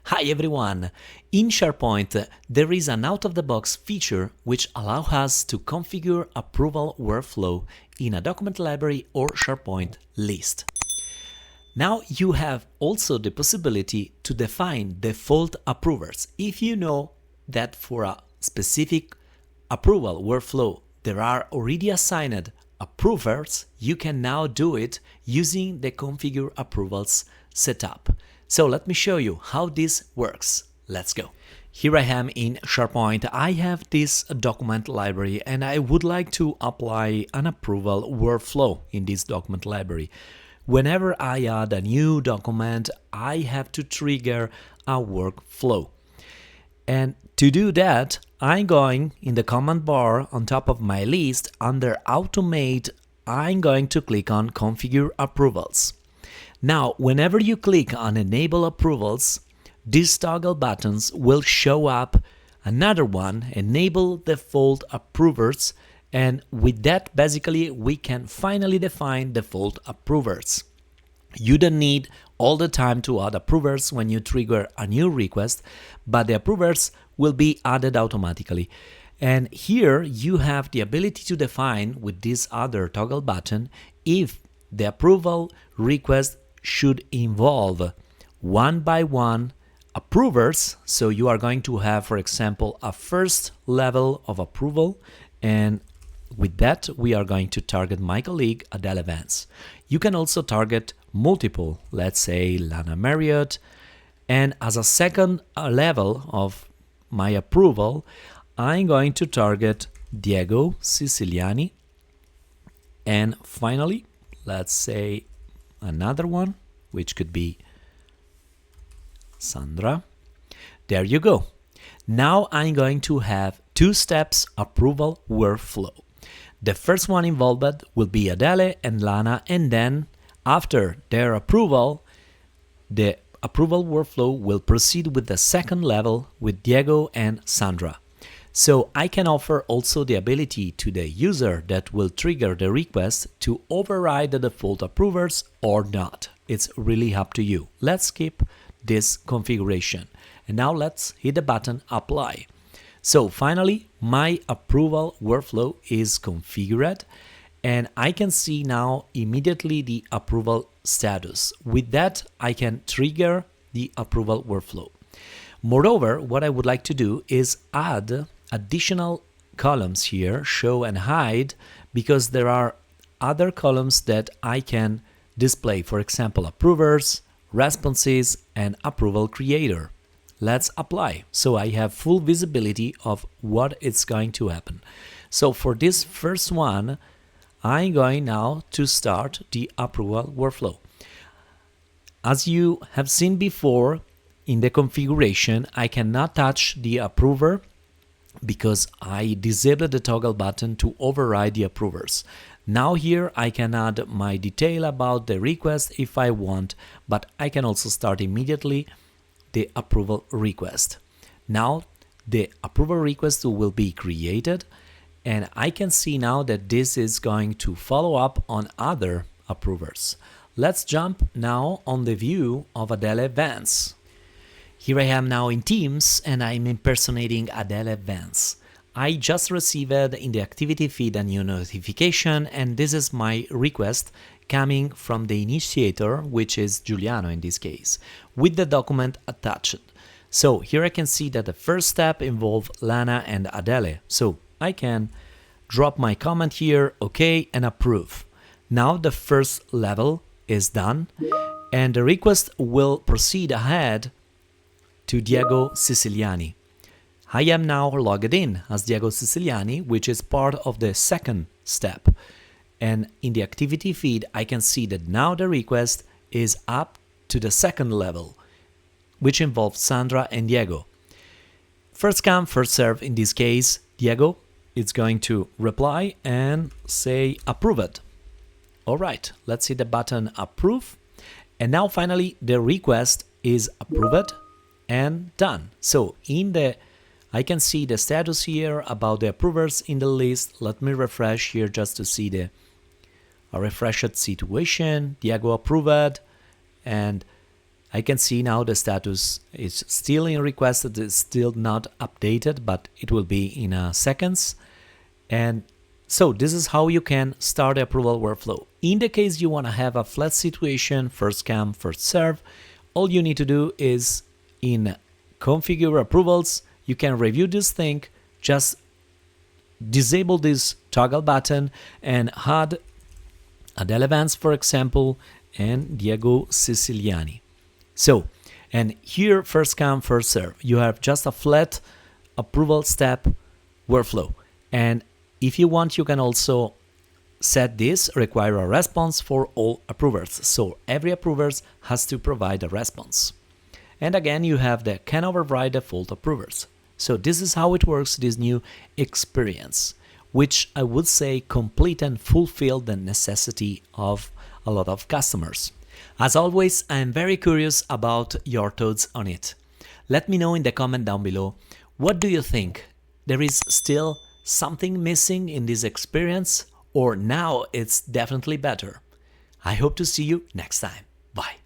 Hi everyone! In SharePoint, there is an out-of-the-box feature which allows us to configure approval workflow in a document library or SharePoint list. Now you have also the possibility to define default approvers. If you know that for a specific approval workflow there are already assigned approvers, you can now do it using the configure approvals setup. So let me show you how this works. Let's go. Here I am in SharePoint. I have this document library and I would like to apply an approval workflow in this document library. Whenever I add a new document, I have to trigger a workflow. And to do that, I'm going in the command bar on top of my list under Automate, I'm going to click on Configure Approvals. Now, whenever you click on Enable Approvals, these toggle buttons will show up. Another one, Enable Default Approvers, and with that, basically, we can finally define default approvers. You don't need all the time to add approvers when you trigger a new request, but the approvers will be added automatically. And here you have the ability to define with this other toggle button if the approval request should involve one by one approvers. So you are going to have, for example, a first level of approval, and with that we are going to target my colleague Adele Vance. You can also target multiple, let's say Lana Marriott, and as a second level of my approval I'm going to target Diego Siciliani, and finally let's say another one, which could be Sandra. There you go. Now I'm going to have two steps approval workflow. The first one involved will be Adele and Lana, and then after their approval, the approval workflow will proceed with the second level with Diego and Sandra. So I can offer also the ability to the user that will trigger the request to override the default approvers or not. It's really up to you. Let's skip this configuration. And now let's hit the button Apply. So finally, my approval workflow is configured and I can see now immediately the approval status. With that, I can trigger the approval workflow. Moreover, what I would like to do is add additional columns here, show and hide, because there are other columns that I can display, for example, approvers, responses, and approval creator. Let's apply. So I have full visibility of what is going to happen. So for this first one, I'm going now to start the approval workflow. As you have seen before in the configuration, I cannot touch the approver because I disabled the toggle button to override the approvers. Now here I can add my detail about the request if I want, but I can also start immediately the approval request. Now the approval request will be created and I can see now that this is going to follow up on other approvers. Let's jump now on the view of Adele Vance. Here I am now in Teams and I'm impersonating Adele Vance. I just received in the activity feed a new notification, and this is my request coming from the initiator, which is Giuliano in this case, with the document attached. So here I can see that the first step involved Lana and Adele. So I can drop my comment here, OK, and approve. Now the first level is done and the request will proceed ahead to Diego Siciliani. I am now logged in as Diego Siciliani, which is part of the second step. And in the activity feed, I can see that now the request is up to the second level, which involves Sandra and Diego. First come, first serve in this case. Diego is going to reply and say approve it. All right, let's hit the button approve. And now finally the request is approved and done. So I can see the status here about the approvers in the list. Let me refresh here just to see a refreshed situation. Diego approved and I can see now the status is still in request, it is still not updated, but it will be in seconds. And so this is how you can start the approval workflow. In the case you want to have a flat situation, first come, first serve, all you need to do is in configure approvals, you can review this thing, just disable this toggle button and add Adele Vance, for example, and Diego Siciliani. So, and here first come, first serve. You have just a flat approval step workflow. And if you want, you can also set this require a response for all approvers. So every approver has to provide a response. And again, you have the can override default approvers. So this is how it works, this new experience, which I would say complete and fulfill the necessity of a lot of customers. As always, I am very curious about your thoughts on it. Let me know in the comment down below. What do you think? There is still something missing in this experience, or now it's definitely better? I hope to see you next time. Bye.